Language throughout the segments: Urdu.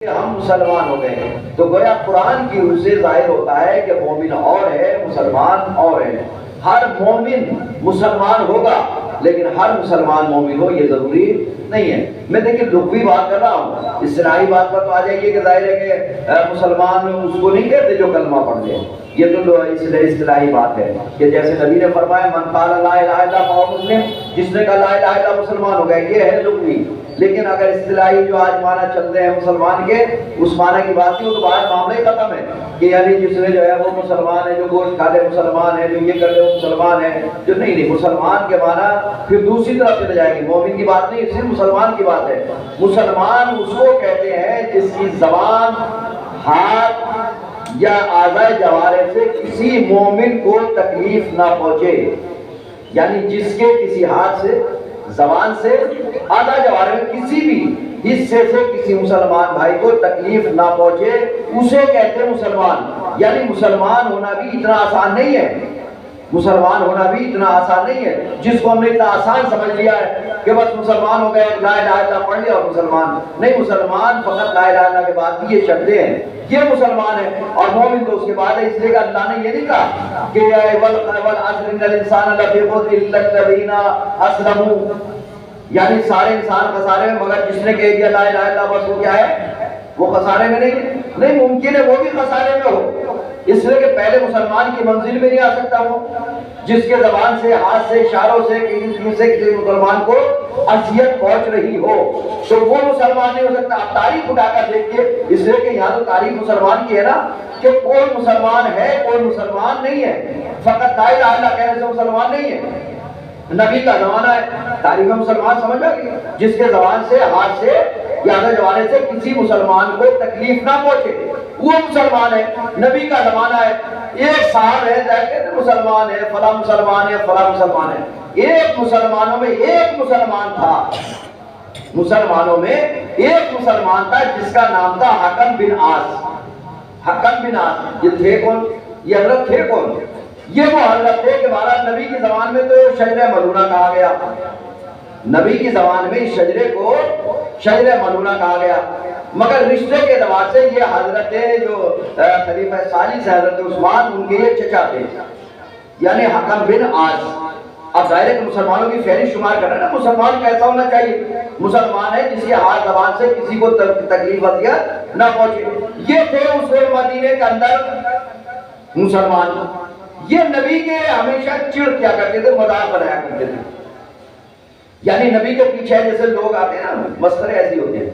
ہم مسلمان ہو گئے ہیں تو گویا قرآن کی روح سے ظاہر ہوتا ہے کہ مومن اور ہے مسلمان اور ہے. ہر مومن مسلمان ہوگا لیکن ہر مسلمان مومن ہو یہ ضروری نہیں ہے. میں دیکھیں لغوی بات کر رہا ہوں, اصطلاحی بات پر تو آ جائیے کہ ظاہر ہے کہ مسلمان اس کو نہیں کہتے جو کلمہ پڑھ لے. یہ تو اصطلاحی بات ہے کہ جیسے نبی نے فرمایا من قال لا الہ الا اللہ فہو مسلم, جس نے کہا لا الہ الا اللہ مسلمان ہو گیا. یہ ہے لغوی. لیکن اگر اصطلاحی جو آج معنی چلتے ہیں مسلمان کے, اس معنی کی بات کی ہو تو باہر معاملہ ہی ختم ہے کہ یعنی جس نے جو ہے وہ مسلمان ہے, جو گوشت کھا لے مسلمان ہے, جو یہ کر لے وہ مسلمان ہے. جو نہیں, مسلمان کے معنی پھر دوسری طرف چلے جائیں گے. مومن کی بات نہیں, صرف مسلمان کی بات ہے. مسلمان اس کو کہتے ہیں جس کی زبان, ہاتھ یا اعضاء جوارح سے کسی مومن کو تکلیف نہ پہنچے. یعنی جس کے کسی ہاتھ سے, زبان سے, اعضاء جوارح میں کسی بھی حصے سے کسی مسلمان بھائی کو تکلیف نہ پہنچے, اسے کہتے ہیں مسلمان. یعنی مسلمان ہونا بھی اتنا آسان نہیں ہے. مسلمان ہونا بھی اتنا آسان نہیں ہے جس کو ہم نے اتنا آسان سمجھ لیا ہے کہ بس مسلمان ہو گئے, لا الہ الا اللہ پڑھ لیا اور مسلمان. نہیں, مسلمان فقط لا الہ الا اللہ کے بعد بھی یہ شبدیں ہیں, یہ مسلمان ہے. اور مومن تو اس کے بعد ہے. اس لیے کہ اللہ نے یہ نہیں کہا کہ والعصر ان الانسان لفی خسر الا الذین اسلموا, یعنی سارے انسان خسارے میں مگر جس نے کہہ دیا لا الہ الا اللہ, بس وہ کیا ہے, وہ خسارے میں نہیں ممکن ہے وہ بھی خسارے میں ہو. اس لیے کہ پہلے مسلمان کی منزل میں نہیں آ سکتا وہ جس کے زبان سے, ہاتھ سے, اشاروں سے کسی مسلمان کو اذیت پہنچ رہی ہو, تو وہ مسلمان نہیں ہو سکتا. آپ تاریخ اٹھا کر دیکھیے, اس لیے کہ یہاں تو تاریخ مسلمان کی ہے نا کہ کون مسلمان ہے کون مسلمان نہیں ہے. فقط لا الہ الا اللہ کہنے سے مسلمان نہیں ہے. نبی کا زمانہ ہے, تاریخ مسلمان سمجھ گئے, جس کے زبان سے, ہاتھ سے یا جوارے سے کسی مسلمان کو تکلیف نہ پہنچے وہ مسلمان ہے. نبی کا زمانہ ہے, ایک صاحب ہے مسلمان ہے, فلاں مسلمان ہے, فلاں مسلمان ہے. ایک مسلمانوں میں ایک مسلمان تھا, مسلمانوں میں ایک مسلمان تھا جس کا نام تھا حکم بن عاص. حکم بن عاص یہ تھے کون؟ یہ حضرت تھے کون؟ یہ وہ حضرت تھے کہ مہاراج نبی کی زبان میں تو شجرہ ملونہ کہا گیا. نبی کی زبان میں اس شجرے کو شجرہ ملونہ کہا گیا, مگر رشتے کے اعتبار سے یہ حضرت جو خلیفہ ثالث حضرت عثمان, ان کے یہ چچا تھے, یعنی حکم بن عاص. اب ظاہر ہے کہ مسلمانوں کی فہرست شمار کرنا نا, مسلمان کیسا ہونا چاہیے؟ مسلمان ہے جس کے ہاتھ زبان سے کسی کو تکلیف اذیت نہ پہنچے. یہ تھے اس مدینے کے اندر مسلمان. یہ نبی کے ہمیشہ چڑ کیا کرتے تھے, مذاق بنایا کرتے تھے. یعنی نبی کے پیچھے جیسے لوگ آتے ہیں نا, مسخرے ایسے ہوتے ہیں,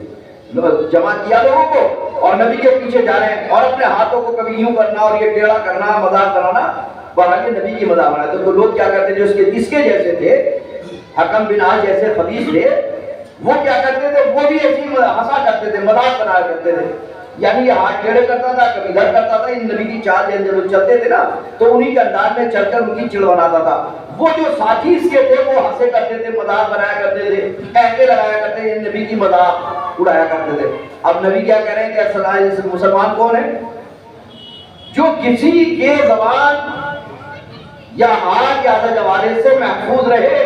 جمع کیا لوگوں کو اور نبی کے پیچھے جا رہے ہیں اور اپنے ہاتھوں کو کبھی یوں کرنا اور یہ ٹیڑھا کرنا, مذاق بنانا, بہرحال یہ نبی کی مذاق بناتے. تو لوگ کیا کرتے تھے, اس کے جیسے تھے, حکم بن عاص جیسے خبیث تھے, وہ کیا کرتے تھے, وہ بھی ایسی ہنسا کرتے تھے, مذاق بنایا کرتے تھے. یعنی یہ ہاتھ ٹیڑھے کرتا تھا, کبھی ادھر کرتا تھا. ان نبی کی چال جب چلتے تھے نا تو انہی کے انداز میں چل کر ان کی چڑ بناتا تھا. وہ جو ساتھی اس کے تھے وہ ہنسے کرتے تھے, مذاق بنایا کرتے تھے, کہتے لگایا کرتے تھے, نبی کی مذاق اڑایا کرتے تھے. اب نبی کیا کہہ رہے ہیں کہ مسلمان کون ہے؟ جو کسی کے زبان یا ہاتھ یا جوارے سے محفوظ رہے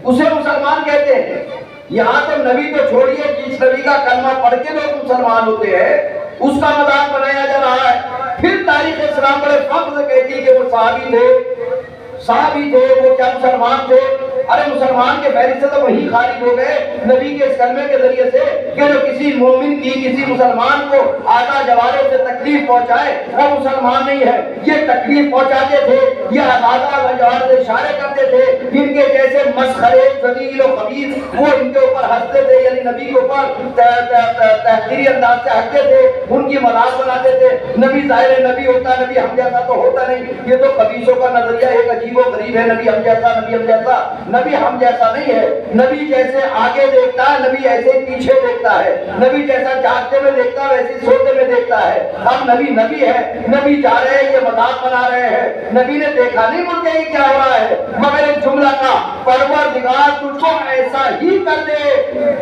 اسے مسلمان کہتے ہیں. یہاں تو نبی تو چھوڑیے, جس نبی کا کلمہ پڑھ کے لوگ مسلمان ہوتے ہیں اس کا مذاق بنایا جا رہا ہے. پھر تاریخ اسلام بڑے فخر سے کہتی ہے کہ وہ صحابی تھے, وہ کیا مسلمان تھے؟ ارے مسلمان کے فہرست سے تو وہی خارج ہو گئے نبی کے اس کلمے کے ذریعے سے کہ جو کسی مومن کی, کسی مسلمان کو اعضاء جوارح سے تکلیف پہنچائے وہ مسلمان نہیں ہے. یہ تکلیف پہنچاتے تھے, یہ اعضاء جوارح سے اشارے کرتے تھے, ان کے جیسے مسخرے ذلیل و خبیث وہ ان کے اوپر ہنستے تھے, یعنی نبی کے اوپر تحقیری انداز سے ہنستے تھے, ان کی مذاق بناتے تھے. نبی ظاہر نبی ہوتا, نبی ہم جیسا تو ہوتا نہیں. یہ تو خبیثوں کا نظریہ ایک عجیب و غریب ہے, نبی ہم جیسا, نبی ہم جیسا. نبی ہم جیسا نہیں ہے. نبی جیسے آگے دیکھتا ہے, نبی ایسے پیچھے دیکھتا ہے. نبی جیسا جاگتے میں دیکھتا ہے ویسے سوتے میں دیکھتا ہے. اب نبی ہے, نبی جا رہے ہیں, یہ مذاق بنا رہے ہیں. نبی نے دیکھا نہیں مڑ کے کیا ہو رہا ہے, مگر ایک جملہ کا پروردگار تجھ کو ایسا ہی کر دے.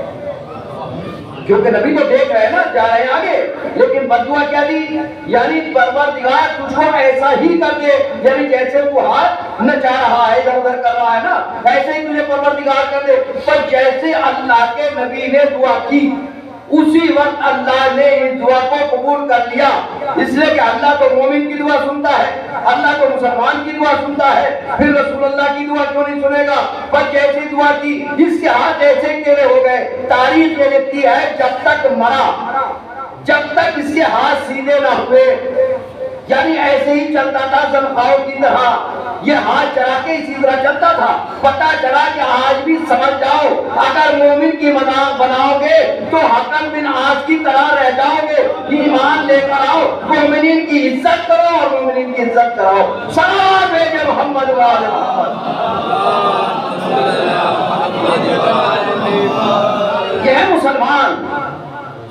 کیونکہ نبی تو دیکھ رہے ہیں نا, جا رہے ہیں آگے, لیکن بددعا کیا دی, یعنی پروردگار تجھ کو ایسا ہی کر دے. یعنی جیسے وہ ہاتھ نچا رہا ہے, ادھر ادھر کر رہا ہے نا, ایسے ہی تجھے پروردگار کر دے. پر جیسے اللہ کے نبی نے دعا کی اسی وقت اللہ نے اس دعا کو قبول کر لیا، اس لیے کہ اللہ تو مومن کی دعا سنتا ہے، اللہ تو مسلمان کی دعا سنتا ہے، پھر رسول اللہ کی دعا کیوں نہیں سنے گا؟ پر کیسی دعا کی؟ اس کے ہاتھ ایسے ٹیڑھے ہو گئے، تاریخ یہ لکھتی ہے جب تک مرا، جب تک اس کے ہاتھ سیدھے نہ ہوئے، یعنی ایسے ہی چلتا تھا زنخاؤ کی طرح، یہ ہاتھ چلا کے اسی طرح چلتا تھا۔ پتہ چلا کہ آج بھی سمجھ جاؤ، اگر مومن کی مذاق بناؤ گے تو حکم بن عاص کی طرح رہ جاؤ گے۔ ایمان لے کر آؤ، مومنین کی عزت کرو اور مومنین کی عزت کراؤ۔ صلوات بھیجے محمد وعلی محمد۔ یہ ہے مسلمان،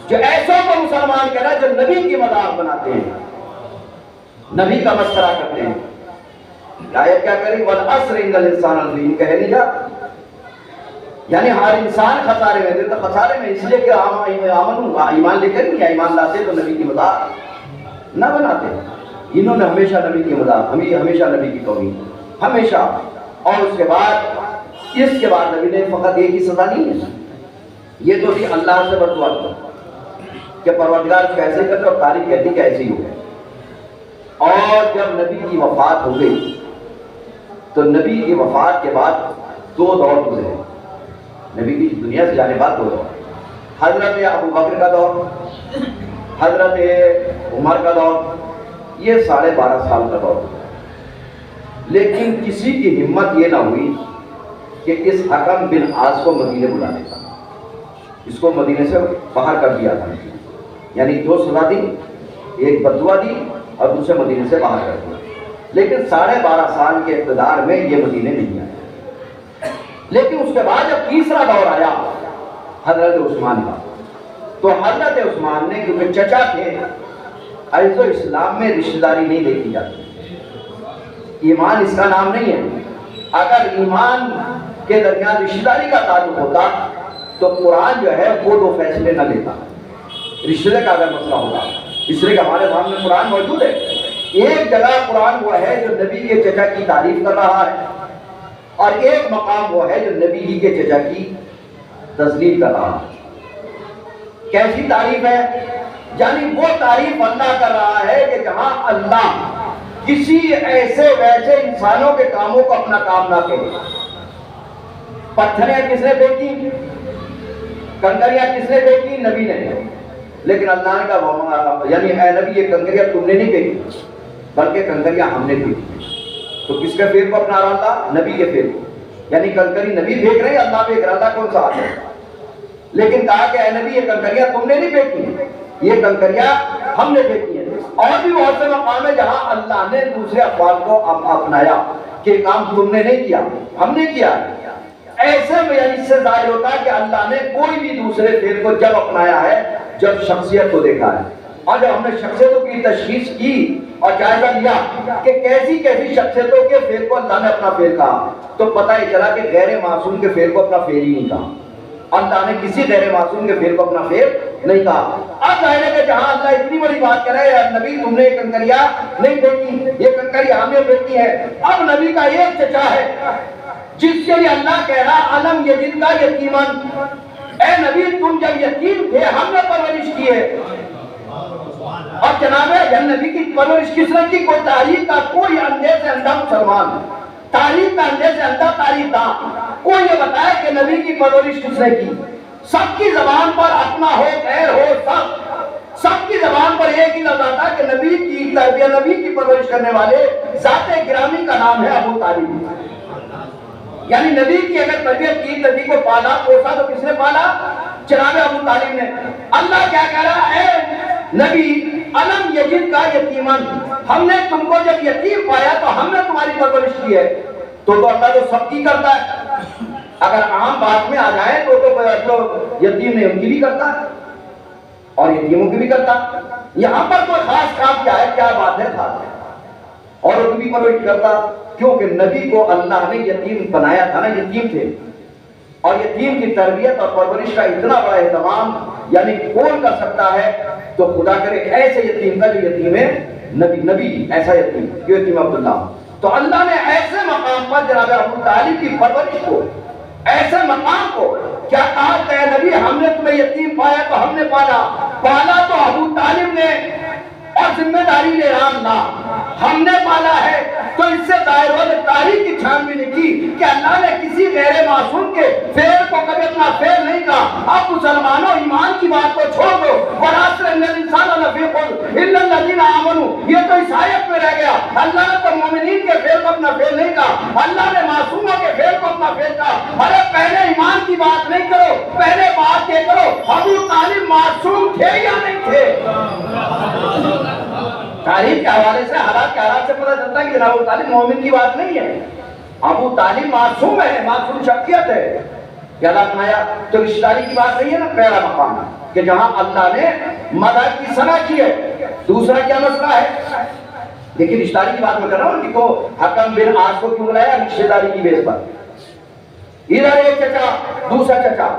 جو ایسوں کو مسلمان کہنا جو نبی کی مذاق بناتے ہیں، نبی کا مسخرہ کرتے ہیں۔ آیت کیا کری؟ وَالْعَصْرِ إِنَّ الْإِنسَانَ لَفِي خُسْرٍ، کہہ نہیں جا، یعنی ہر انسان خسارے میں، تو خسارے میں اس لیے کہ ایمان لے کر نہیں، ایمان لاتے تو نبی کی مذاق نہ بناتے۔ انہوں نے ہمیشہ نبی کی مذاق، ہمیشہ نبی کی توہین، ہمیشہ۔ اور اس کے بعد نبی نے فقط ایک ہی سزا نہیں ہے، یہ تو بھی اللہ سے بددعا کہ پروردگار کو ایسے کرتے اور تاریخ کہتی کہ ایسے ہی ہو گئے۔ اور جب نبی کی وفات ہو گئی تو نبی کی وفات کے بعد دو دور گزرے، نبی کی دنیا سے جانے بعد دو دور، حضرت ابو بکر کا دور، حضرت عمر کا دور، یہ 12.5 سال کا دور گزرا۔ لیکن کسی کی ہمت یہ نہ ہوئی کہ اس حکم بن عاص کو مدینے بلانے کا، اس کو مدینے سے باہر کر دیا تھا، یعنی دو سزا دی، ایک بددعا دی اور دوسرے مدینے سے باہر کر دیا۔ لیکن 12.5 سال کے اقتدار میں یہ مدینے نہیں آئے۔ لیکن اس کے بعد جب تیسرا دور آیا حضرت عثمان کا، تو حضرت عثمان نے، کیونکہ چچا تھے، عز و اسلام میں رشتہ داری نہیں دیکھی جاتی، ایمان اس کا نام نہیں ہے۔ اگر ایمان کے درمیان رشتہ داری کا تعلق ہوتا تو قرآن جو ہے وہ دو فیصلے نہ لیتا، رشتے کا اگر مسئلہ ہوگا، اس لیے کہ ہمارے سامنے قرآن موجود ہے۔ ایک جگہ قرآن وہ ہے جو نبی کے چچا کی تعریف کر رہا ہے، اور ایک مقام وہ ہے جو نبی ہی کے چچا کی تذلیل کر رہا ہے۔ کیسی تعریف ہے؟ یعنی وہ تعریف اللہ کر رہا ہے کہ جہاں اللہ کسی ایسے ویسے انسانوں کے کاموں کو اپنا کام نہ کرے۔ پتھریں کس نے پھینکی؟ کنکریاں کس نے پھینکی؟ نبی نے۔ لیکن اللہ نے کہا یعنی اے نبی یہ کنکریاں تم نے نہیں پھینکی بلکہ کنکریاں ہم نے پھینکی۔ تو کس کے فعل کو اپنا رہا تھا؟ نبی کے فعل کو، یعنی کنکری نبی پھینک رہے ہیں، اللہ پھینک رہا، اللہ کون سا آتا ہے؟ لیکن کہا کہ اے نبی یہ کنکریاں تم نے نہیں پھینکی، یہ کنکریاں ہم نے پھینکی ہیں۔ اور بھی بہت سے مقام ہے جہاں اللہ نے دوسرے افعال کو اپنایا کہ کام تم نے نہیں کیا، ہم نے کیا۔ ایسے میں یعنی اس سے ظاہر ہوتا ہے کہ اللہ نے کوئی بھی دوسرے فعل کو جب اپنایا ہے جب شخصیت کو دیکھا ہے، اور جب ہم نے شخصیتوں کی تشخیص کی اور جائزہ لیا کہ کیسی کیسی شخصیتوں کے فعل کو اللہ نے اپنا فعل کہا، تو پتہ ہی چلا کہ غیر معصوم کے فعل کو اپنا فعل ہی نہیں کہا۔ اللہ نے کسی غیر معصوم کے فعل کو اپنا فعل نہیں کہا۔ اب ظاہر ہے کہ جہاں اللہ اتنی بڑی بات کر رہے ہیں، نبی تم نے یہ کنکریاں نہیں پھینکی، یہ کنکریاں ہم نے پھینکی ہے۔ اب نبی کا ایک چچا ہے جس کے لیے اللہ کہہ رہا علم یجد کا یتیمن، اے نبی تم جب یتیم تھے ہم نے پرورش کی ہے۔ اور جناب ہے نبی کی پرورش کس نے کی؟ کوئی تاریخ کا کوئی اندھے سے اندھا مسلمان، تاریخ کا اندھے سے اندھا تاریخ دا کوئی یہ بتائے کہ نبی کی پرورش کس نے کی؟ سب کی زبان پر اپنا ہو غیر ہو سب کی زبان پر ایک ہی لفظ آتا کہ نبی کی تربیت، نبی کی پرورش کرنے والے ذات گرامی کا نام ہے ابو طالب۔ یعنی نبی کی اگر تربیت کی، نبی کو پالا پوسا تو کس نے پالا؟ جناب ابو طالب نے۔ اللہ کیا کہہ رہا ہے؟ نبی علم یجد کا یتیمن، ہم نے تم کو جب یتیم پایا تو ہم نے تمہاری پرورش کی ہے۔ تو اللہ جو سب کی کرتا ہے، اگر عام بات میں آ جائے تو یتیم نے ان کی بھی کرتا ہے اور یتیموں کی بھی کرتا۔ یہاں پر کوئی خاص کام کیا ہے؟ کیا بات ہے خاص ہے؟ اور ان کی بھی پرورش کرتا، کیونکہ نبی کو اللہ نے یتیم بنایا تھا نا، یتیم تھے، اور یتیم کی تربیت اور پرورش کا اتنا بڑا اہتمام یعنی کون کر سکتا ہے؟ تو خدا کرے ایسے یتیم کا جو یتیم ہے نبی ایسا یتیم، جو یتیم عبداللہ۔ تو اللہ نے ایسے مقام پر جناب ابو طالب کی پرورش کو ایسے مقام کو کیا کہا کہ اے نبی ہم نے تمہیں یتیم پایا تو ہم نے پالا تو ابو طالب نے اور ذمہ داری لے رہا ہم نے پالا ہے، تو اس سے ظاہر ہو تاریخ کی چھان بھی کی کہ اللہ نے کسی غیر معصوم کے فعل کو کبھی اپنا فعل نہیں کہا۔ اب مسلمانوں ایمان کی بات کو چھوڑ دو، وَالْعَصْرِ إِنَّ الْإِنسَانَ لَفِي خُسْرٍ إِلَّا الَّذِينَ آمَنُوا، یہ تو اس آیت میں رہ گیا۔ اللہ نے تو مومنین کے فعل کو اپنا فعل نہیں کہا، اللہ نے معصوموں کے فعل کو اپنا فعل کہا۔ ارے پہلے ایمان کی بات نہیں کرو، پہلے بات یہ کرو ابو طالب معصوم تھے یا نہیں تھے؟ تاریخ کے حوالے سے، حالات کے حالات سے پتہ چلتا ہے کہ جناب ابو طالب مومن کی بات نہیں ہے، ابو طالب معصوم ہے، معصوم شخصیت ہے۔ کیا اللہ فرمایا تو رشتہ داری کی بات نہیں ہے نا، پہلا مقام کہ جہاں اللہ نے مدد کی صلاح کی ہے۔ دوسرا کیا مسئلہ ہے؟ دیکھیں رشتہ داری کی بات میں کر رہا ہوں کہ تو حکم بن عاص کو کیوں بلایا؟ رشتہ داری کی بیس پر۔ ادھر ایک چچا دوسرا چچا،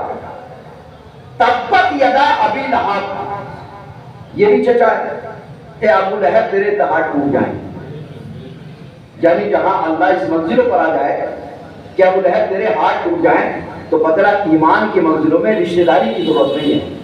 تبت یدا ابی لہب، یہ بھی چچا ہے کہ ابو لہب تیرے دہاڑ ٹوٹ جائیں، یعنی جہاں اللہ اس منزلوں پر آ جائے کہ ابو لہب تیرے ہاتھ ٹوٹ جائیں تو بدلا ایمان کی منزلوں میں رشتہ داری کی ضرورت نہیں ہے۔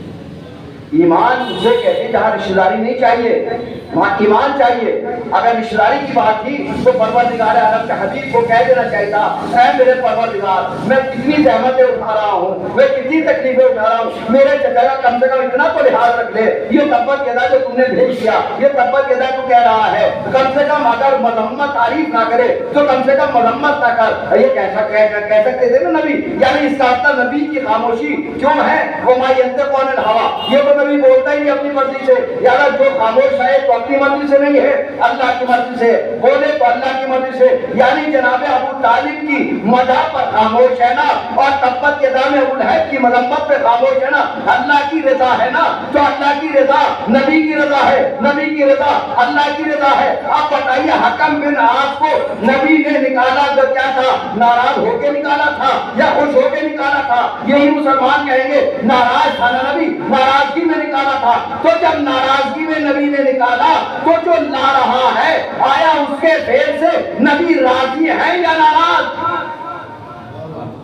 ایمان اسے کہتے ہیں جہاں رشتہ داری نہیں چاہیے وہاں ایمان چاہیے۔ اگر رشتہ داری کی بات تھی تو پروردگار عالم کے حبیب کو کہہ دینا چاہیے تھا، اے میرے پروردگار میں کتنی زحمتیں اٹھا رہا ہوں، میں کتنی تکلیفیں اٹھا رہا ہوں، میرے چچا کا کم سے کم اتنا تو لحاظ رکھ لے۔ یہ تبت یدا جو تم نے بھیج دیا، یہ تبت یدا تو کہہ رہا ہے، کم سے کم اگر مذمت تعریف نہ کرے تو کم سے کم مذمت نہ کر۔ یہ کیسا کہہ سکتے تھے نا نبی، یعنی اس کا مطلب نبی کی خاموشی کیوں ہے؟ وہ ما ینطق عن الہویٰ، یہ تو نبی بولتا ہی نہیں اپنی مرضی سے، یار جو خاموش ہے تو اپنی مرضی سے نہیں ہے، اللہ کی مرضی سے بولے تو اللہ کی مرضی سے، یعنی جناب ابو طالب کی مدح پر خاموش ہے نا، اور تبت یدا میں ابو لہب کی مذمت پہ خاموش ہے نا۔ اللہ کی رضا ہے نا، تو اللہ کی رضا نبی کی رضا ہے، نبی کی رضا اللہ کی رضا ہے۔ اب بتائیے حکم بن عاص کو نبی نے نکالا تو کیا تھا؟ ناراض ہو کے نکالا تھا یا خوش ہو کے نکالا تھا؟ یہی مسلمان کہیں گے ناراض تھا نا نبی، ناراضگی میں نکالا تھا۔ تو جب ناراضگی میں نبی نے نکالا تو جو لا رہا ہے آیا اس کے فعل سے نبی راضی ہے یا ناراض؟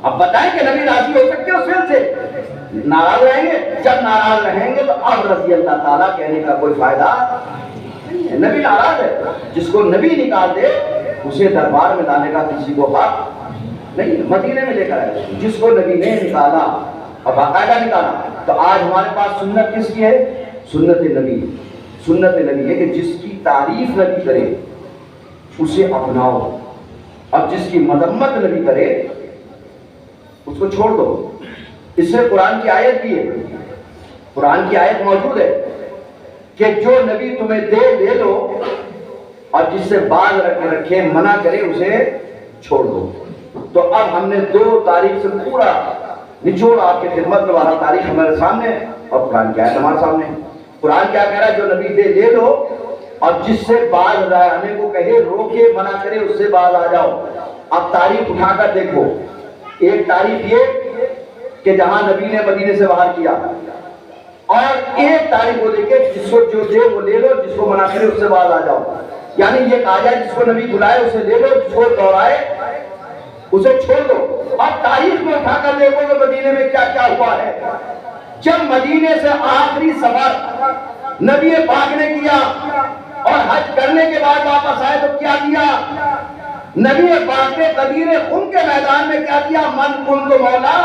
اب بتائیں کہ نبی راضی ہو سکتے اس فعل سے؟ ناراض رہیں گے؟ جب ناراض رہیں گے تو اب رضی اللہ تعالیٰ کہنے کا کوئی فائدہ نہیں ہے۔ نبی ناراض ہے، جس کو نبی نکال دے اسے دربار میں لانے کا کسی کو حق نہیں، مدینے میں لے کر آئے جس کو نبی نے نکالا اور باقاعدہ نکالا۔ تو آج ہمارے پاس سنت کس کی ہے؟ سنت نبی۔ سنت نبی ہے کہ جس کی تعریف نبی کرے اسے اپناؤ، اب جس کی مذمت نبی کرے اس کو چھوڑ دو۔ اس سے قرآن کی آیت بھی ہے، قرآن کی آیت موجود ہے کہ جو نبی تمہیں دے لے لو اور جس سے باز رکھے منع کرے اسے چھوڑ دو۔ تو اب ہم نے دو تاریخ سے پورا نچوڑ آپ کی خدمت میں، وہاں تاریخ ہمارے سامنے اور قرآن کی آیت ہمارے سامنے۔ قرآن کیا کہہ رہا ہے؟ جو نبی دے لے لو اور جس سے باز آنے کو کہے روکے منع کرے اس سے باز آ جاؤ۔ اب تاریخ اٹھا کر دیکھو، ایک تاریخ یہ کہ جہاں نبی نے مدینے سے باہر کیا، اور ایک تاریخ وہ دیکھے جس کو جو دے وہ لے لو، جس کو منع کرے اس سے باز آ جاؤ۔ یعنی یہ کہا جائے جس کو نبی بلائے اسے لے لو، جس کو دوڑائے اسے چھوڑ دو۔ اب تاریخ میں اٹھا کر دیکھو کہ مدینے میں کیا کیا ہوا ہے۔ جب مدینے سے آخری سفر نبی پاک نے کیا اور حج کرنے کے بعد واپس آئے تو کیا کیا؟ نبی پاک نے غدیر خم کے میدان میں کیا کیا؟ من کنت مولا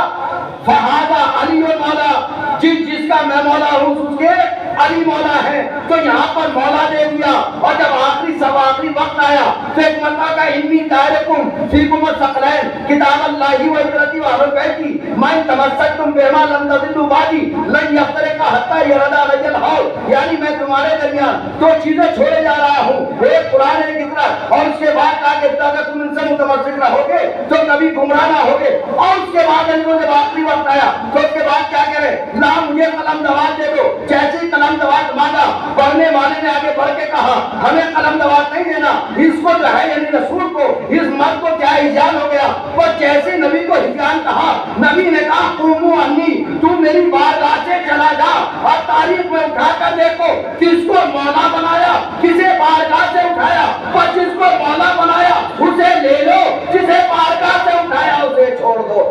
فہذا علی مولا، جس کا میں مولا ہوں اس کے علی مولا ہے۔ تو یہاں پر مولا دے دیا، اور جب آخری وقت آیا تو ایک مرتبہ کا انی تارکم فیکم الثقلین کتاب اللہ و عبرتی و اہل بیتی من تمسکتم بہما لن تضلوا بعدی لن یفترق حتی یرد علی الحوض، یعنی میں تمہارے درمیان دو چیزیں چھوڑے جا رہا ہوں، ایک قرآن ایک اطلاع، اور اس کے بعد کہا کہ اگر تم ان سے متمسک رہو گے تو کبھی گمراہ نہ ہوگے۔ اور اس کے بعد جب آخری وقت آیا تو اس کے بعد کیا کرے؟ لا مجھے قلم دوات دے دو۔ جیسے ہی قلم دوات مانگا، پڑھنے والے نے آگے بڑھ کے کہا ہمیں قلم دوات نہیں دینا، اس کو جو ہے یعنی رسول کو، اس مرد کو کیا ہجان ہو گیا۔ وہ جیسے نبی کو ہجان کہا، نبی نے کہا قومو انی، تو میری بارگاہ سے چلا جا۔ اور تاریخ میں اٹھا کر دیکھو کس کو مولا بنایا، کسے بارگاہ سے اٹھایا، اور جس کو مولا بنایا اسے لے لو، جسے بارگاہ سے اٹھایا اسے چھوڑ دو۔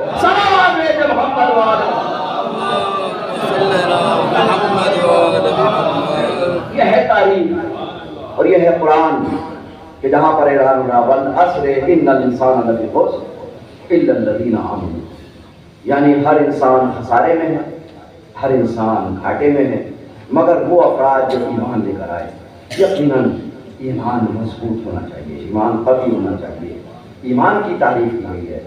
آئی، اور یہ ہے قرآن کہ جہاں پر اعلان ہو رہا والعصر ان الانسان لفی خسر الا الذین آمنوا، یعنی ہر انسان خسارے میں ہے، ہر انسان گھاٹے میں ہے مگر وہ افراد جو ایمان لے کر آئے۔ یقیناً ایمان مضبوط ہونا چاہیے، ایمان قوی ہونا چاہیے۔ ایمان کی تعریف کی گئی ہے،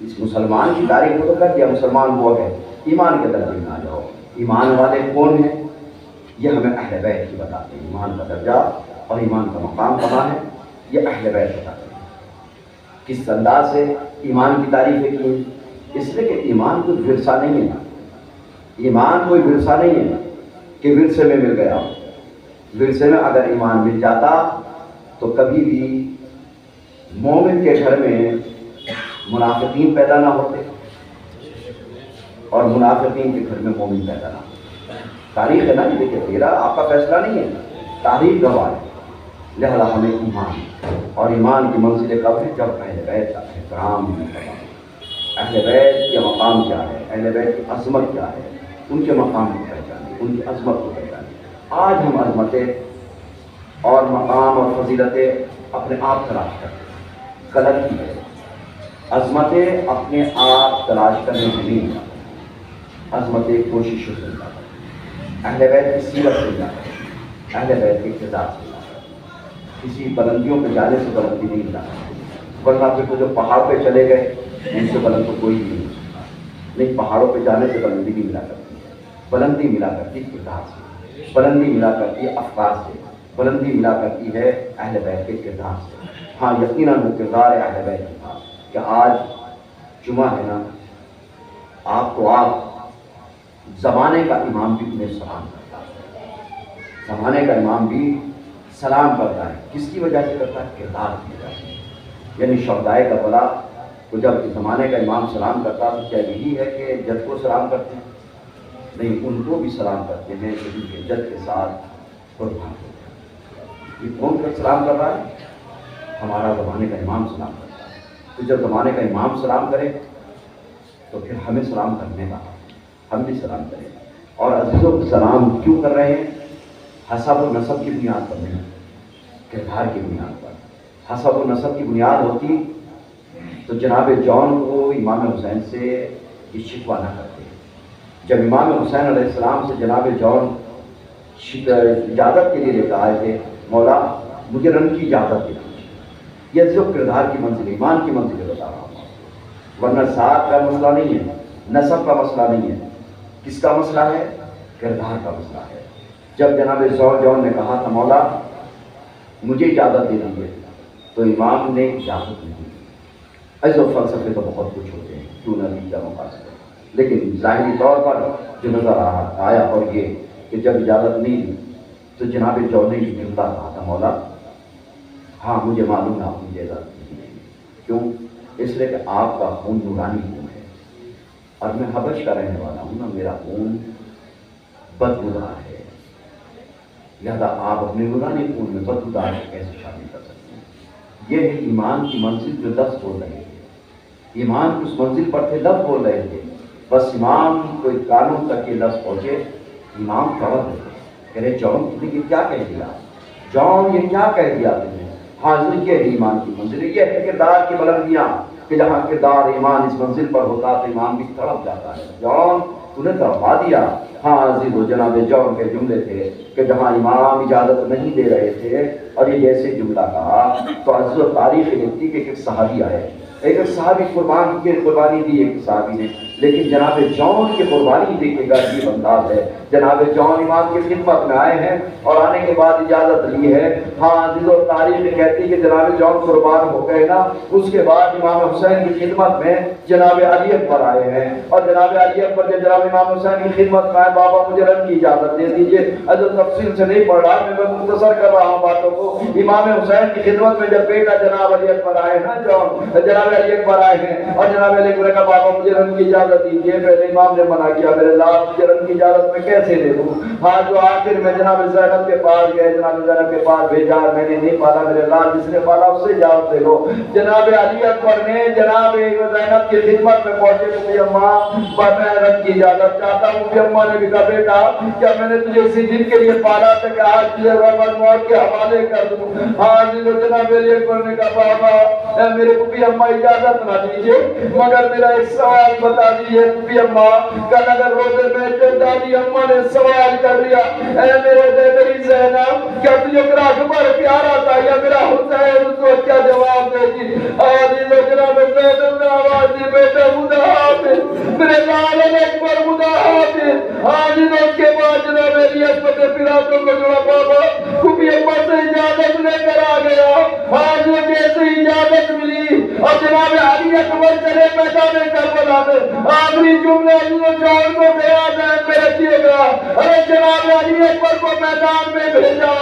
اس مسلمان کی تعریف کو تو کر دیا، مسلمان وہ ہے، ایمان کے درجے میں آ جاؤ۔ ایمان والے کون ہیں؟ یہ ہمیں اہل بیت کی بتاتے ہیں، ایمان کا درجہ اور ایمان کا مقام کہاں ہے یہ اہل بیت بتاتے ہیں۔ کس انداز سے ایمان کی تعریفیں کی ہیں؟ اس لیے کہ ایمان کوئی ورثہ نہیں ہے، ایمان کوئی ورثہ نہیں ہے کہ ورثے میں مل گیا۔ ورثے میں اگر ایمان مل جاتا تو کبھی بھی مومن کے گھر میں منافقین پیدا نہ ہوتے اور منافقین کے گھر میں مومن پیدا نہ ہوتے۔ تاریخ ہے نا، یہ دیکھیں تیرا آپ کا فیصلہ نہیں ہے، تاریخ گواہ ہے۔ لہذا ہمیں ایمان اور ایمان کی منزل کب ہے؟ جب اہل بیت کا احترام کرنا۔ اہل بیت کے مقام کیا ہے، اہل بیت کی عظمت کیا ہے، ان کے مقام کو پہچانے، ان کی عظمت کو پہچانے۔ آج ہم عظمتیں اور مقام اور فضیلتیں اپنے آپ تلاش کرتے ہیں، غلط ہی ہے۔ عظمتیں اپنے آپ تلاش کرنے سے نہیں، عظمتیں کوششوں سے ملا کرتی، اہل بیت کی سیرت سے ملا کرتی، اہل بیت کے کردار سے ملا کرتی۔ کسی بلندیوں پہ جانے سے بلندی نہیں ملا کرتی، ورنہ پھر تو جو پہاڑ پہ چلے گئے ان سے بلند تو کوئی نہیں، نہیں پہاڑوں پہ جانے سے بلندی نہیں ملا کرتی، بلندی ملا کرتی کردار سے، بلندی ملا کرتی ہے افکار سے، بلندی ملا کرتی ہے اہل بیت کے کردار سے۔ ہاں یقیناً وہ کردار ہے اہل بیت کا کہ آج جمعہ ہے نا، آپ کو آپ زمانے کا امام بھی انہیں سلام کرتا ہے، زمانے کا امام بھی سلام کرتا ہے۔ کس کی وجہ سے کرتا ہے؟ کردار کی وجہ سے۔ یعنی شہدائے کربلا کو جب زمانے کا امام سلام کرتا تو کیا یہی ہے کہ جد کو سلام کرتے ہیں؟ نہیں، ان کو بھی سلام کرتے ہیں کہ ان کے جد کے ساتھ قربان ہوتے ہیں۔ یہ کون کر سلام کر رہا ہے؟ ہمارا زمانے کا امام سلام کرتا ہے۔ تو جب زمانے کا امام سلام کرے تو پھر ہمیں سلام کرنے کا، ہم بھی سلام کریں۔ اور عزیزوں کو سلام کیوں کر رہے ہیں؟ حسب و نسب کی بنیاد پر نہیں، کردار کی بنیاد پر۔ حسب و نسب کی بنیاد ہوتی تو جناب جون کو امام حسین سے یہ شکوہ نہ کرتے۔ جب امام حسین علیہ السلام سے جناب جون اجازت کے لیے لے کر آئے تھے، مولا مجھے رن کی اجازت دے دیجیے، یہ جو کردار کی منزل، ایمان کی منزل بتا رہا ہوں، ورنہ ساتھ کا مسئلہ نہیں ہے، نسب کا مسئلہ نہیں ہے، کس کا مسئلہ ہے؟ کردار کا مسئلہ ہے۔ جب جناب جون نے کہا تھا مولا مجھے اجازت دے دیجیے، تو امام نے اجازت نہیں دی۔ ایسے فلسفے تو بہت کچھ ہوتے ہیں، کیوں نہ دی جا مقاصد، لیکن ظاہری طور پر جو نظر آیا اور یہ کہ جب اجازت نہیں دی تو جناب جون نے یہ جملہ کہا تھا مولا ہاں مجھے معلوم ہے آپ مجھے اجازت نہیں دیں گے، کیوں؟ اس لیے کہ آپ کا خون نورانی خون ہے اور میں حبش کا رہنے والا ہوں نا، میرا خون بدبودار ہے، لہذا آپ اپنے نورانی خون میں بدبودار کیسے شامل کر سکتے ہیں؟ یہ ہے ایمان کی منزل جو لفظ بول رہے تھے، ایمان اس منزل پر تھے، لفظ بول رہے تھے، بس امام کوئی قانون تک یہ لفظ پہنچے، امام خبر دے کہہ رہے جون تم نے یہ کیا کہہ دیا، جون یہ کیا کہہ دیا تم نے؟ حاضر یہ ہے ایمان کی منزل، یہ ہے کردار کی بلندیاں کہ جہاں کردار ایمان اس منزل پر ہوتا تو ایمان بھی تڑپ جاتا ہے۔ جون تو نے تڑپا دیا۔ ہاں عزیز و جناب جون کے جملے تھے کہ جہاں امام اجازت نہیں دے رہے تھے، اور یہ جیسے جملہ کہا تو عزیز و تاریخ لکھتی کہ ایک صحابی آئے، ایک صحابی قربانی دی ایک صحابی نے، لیکن جناب جون کی قربانی دیکھے گا عجیب انداز ہے۔ جناب جون امام کی خدمت میں آئے ہیں اور آنے کے بعد اجازت لی ہے۔ ہاں عزیز و تاریخ کہتی کہ جناب جون قربان ہو گئے نا، اس کے بعد امام حسین کی خدمت میں جناب علی اکبر آئے ہیں، اور جناب علی اکبر جب جناب امام حسین کی خدمت میں آئے، بابا مجھے رن کی اجازت دے دیجیے، عزیز تفصیل سے نہیں پڑھ رہا میں مختصر کر رہا ہوں باتوں کو۔ امام حسین کی خدمت میں جب بیٹا جناب علی اکبر آئے نا، جناب علی اکبر آئے ہیں اور جناب علی اکبر کا بابا مجھے رن کی اجازت اجازت دیجیے، پہلے امام نے منع کیا، میرے لاش کے رنگ کی اجازت میں کیسے دے دوں؟ ہاں جو آخر میں جناب زینب کے پاس گئے، جناب زینب کے پاس بھیجا، میں نے نہیں پالا، میرے لاش جس نے پالا اس سے اجازت دے دو۔ جناب علی اکبر نے جناب زینب کی خدمت میں پہنچے، کہ اماں میں رنگ کی اجازت چاہتا ہوں۔ کہ اماں نے بھی کہا بیٹا کیا میں نے تجھے اسی دن کے لیے پالا تھا کہ آج تجھے موت کے حوالے کر دوں؟ ہاں جناب علی اکبر نے کہا بابا میرے کو بھی اماں اجازت نہ دیجیے، مگر میرا ایک سوال بتا دیجیے بھی اماں، کل اگر روزے میں دادی اماں نے سوال کر لیا اے میری زینب کیا تجھے میرا اکبر پیارا تھا یا میرا حسین، اس کو کیا جواب دے گی؟ آدھی جناب زینب نے آواز دی بیٹا خدا حافظ، میرے لال اکبر خدا حافظ۔ آدھی اس کے بعد جناب علی اکبر نے پھراتوں کو جوڑا بابا کبھی اماں سے اجازت لے کر آ گیا۔ آج وہ جیسے اجازت ملی اور جناب علی اکبر چلے میدان کربلا میں، آخری جملے جان کو گیا ذہن میں رکھیے گا، ارے جناب علی اکبر کو میدان میں بھیجا،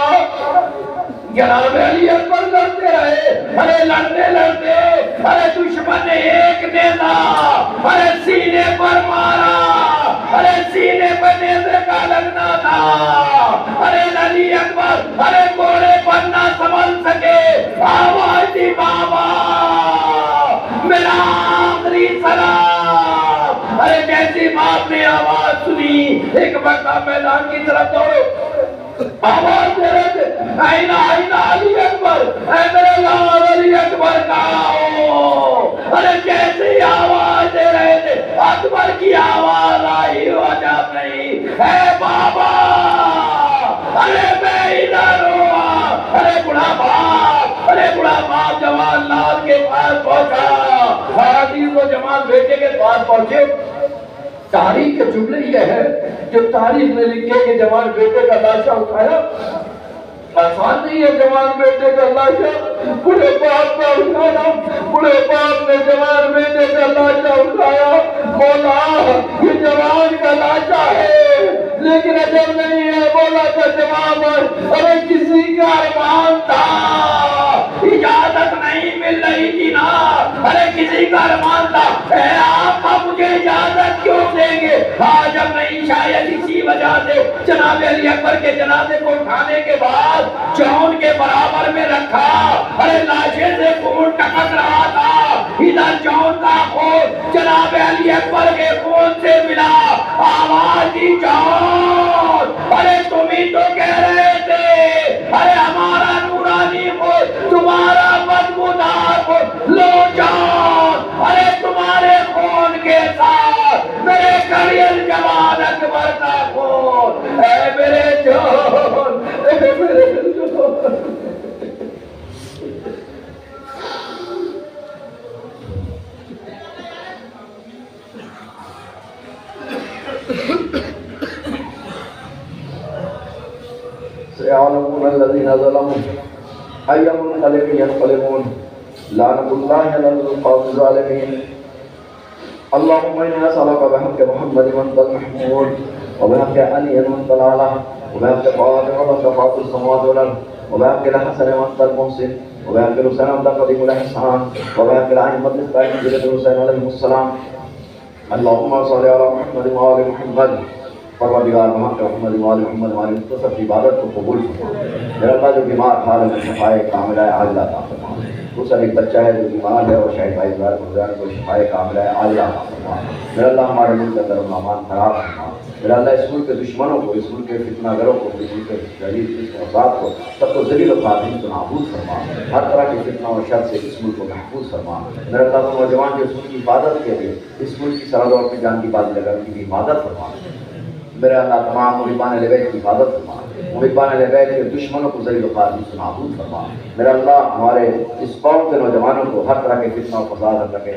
جناب علی اکبر لڑتے رہے، ارے لڑتے لڑتے ارے دشمن نے ایک نیزہ ارے سینے پر مارا، ارے سینے پر نیزے کا لگنا تھا، ارے علی اکبر ارے گھوڑے پر نہ سنبھل سکے، آواز دی بابا میرا آخری سلام، ارے جیسی باپ نے آواز سنی ایک مرتبہ میدان کی طرف دوڑے، آواز دے رہے تھے آئینہ آئینہ علی اکبر، اے میرے لال علی اکبر کا ہو، ارے کیسی آواز دے رہے تھے، اکبر کی آواز آئی ہو جب نہیں، اے بابا ارے میں ادھر ہوں، ارے بڑا باپ، ارے بڑا باپ جوان لال کے پاس پہنچا، حاضر کو جوان بیٹے کے پاس پہنچے۔ تاریخ کے جملے یہ ہے جو تاریخ نے لکھے کہ جوان بیٹے کا لاشا اٹھایا، آسان نہیں ہے جوان بیٹے کا لاشا، بڑے باپ کا اٹھانا، بڑے باپ نے جوان بیٹے کا لاشا اٹھایا، بولا یہ جوان کا لاشا ہے لیکن اجل نہیں ہے، بولا کا جواب ارے کسی کا ارمان تھا، اجازت نہیں مل رہی تھی نا، ارے کسی کا ارمان تھا، اے آقا مجھے اجازت کیوں دیں گے؟ آج اب نہیں، شاید اسی وجہ سے جناب علی اکبر کے جنازے کو اٹھانے کے بعد جون کے برابر میں رکھا، ارے لاشے سے خون ٹپک رہا تھا، ادھر جون کا خون جناب علی اکبر کے خون سے ملا، آواز دی جون، ارے تم ہی تو کہہ رہے تھے ارے ہمارا نورانی خون تمہارا بدبودار خون، لو جان ارے تمہارے خون کے ساتھ میرے کریل جوان اکبر کا خون، اے میرے جان، اے میرے جان۔ سيعلمون الذين ظلموا أي منقلب ينقلبون لعنة الله على القوم الظالمين اللهم إني أسألك بحق محمد وأنت المحمود وبحق علي وأنت الأعلى وبحق فاطمة وأنت فاطر السماوات والأرض وبحق الحسن وأنت المحسن وبحق الحسين وأنت قديم الإحسان وبحق الأئمة الطاهرين جدد الحسين عليهم السلام اللهم صل على محمد وآل محمد پروردگار محمد وآل محمد ہماری مختصر عبادت کو قبول فرما۔ میرا اللہ جو بیمار حال میں شفائے کاملہ عاجلہ عطا فرما۔ دوسرا ایک بچہ ہے جو بیمار ہے اور شاید بھائی بار گزران کو شفائے کاملہ عاجلہ عطا فرما۔ میرا اللہ ہمارے ملک کا درم امان خراب فرما۔ میرا اللہ اس ملک کے دشمنوں کو، اس ملک کے فتنہ گروں کو، اس ملک کے غریب اس افراد کو سب کو ذلیل و خاطئین کو نابود فرما۔ ہر طرح کے فتنہ اور شر سے اس ملک کو محفوظ فرما۔ میرا اللہ نوجوان جو اس ملک کی حفاظت کے لیے اس ملک کی سرحدوں اور جان کی بازی لگا ان کی بھی حفاظت فرما۔ میرا اللہ تمام محبان اہل بیت کی حفاظت فرما، محبان اہل بیت کے دشمنوں کو ذلیل و خاطئین سے نابود فرما۔ میرا اللہ ہمارے اس قوم کے نوجوانوں کو ہر طرح کے فتنہ و فساد اللہ کے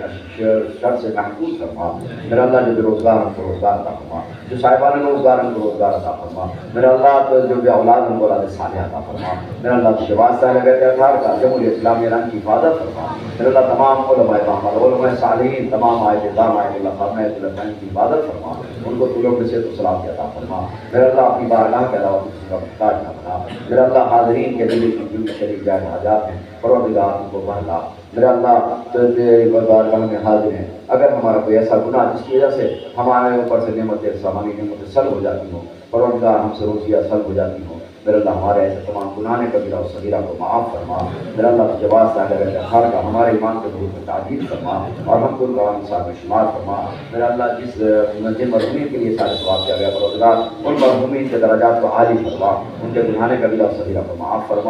شر سے محفوظ فرما۔ میرا اللہ جو بے روزگار ان کو روزگار عطا فرما، جو صاحبان روزگار ان کو روزگار عطا فرما۔ میرا اللہ تو جو بے اولاد ان کو اولاد صالحہ عطا فرما۔ میرا اللہ جو واسطہ اہل بیت اطہار کا جمہوریہ اسلامی ایران کی حفاظت فرما۔ میرا اللہ تمام علماء اعمال، علماء صالحین، تمام آئے دام آئے اللہ خاتمہ اللہ کی حفاظت فرما، ان کو طول و صحت و سلامتی عطا فرما۔ میرا اللہ اپنی بارگاہ کے علاوہ محتاج نہ بنا میرا اللہ، حاضرین کے دل کی شریف جائے حاجات ہیں پروردگار ان کو بہلا میرا اللہ، تیرے بارگاہ میں حاضر ہیں، اگر ہمارا کوئی ایسا گناہ جس کی وجہ سے ہمارے اوپر سے نعمتیں سامانی نعمتیں سلب ہو جاتی ہوں، پروردگار ہم سے روزیاں سلب ہو جاتی ہوں، میرا اللہ ہمارے ایسے تمام گناہ کبیرہ اور صغیرہ کو معاف فرما میرا اللہ، جواز ظاہر ہر کا ہمارے ایمان کے حضور میں تعجیل فرما اور ہم کو قرآن صاحب میں شمار فرما میرا اللہ، جن مرحومین کے لیے سارے ثواب کیا گیا پروردگار ان مرحومین کے درجات کو عالی فرما، ان کے گناہ کبیرہ اور صغیرہ کو معاف فرما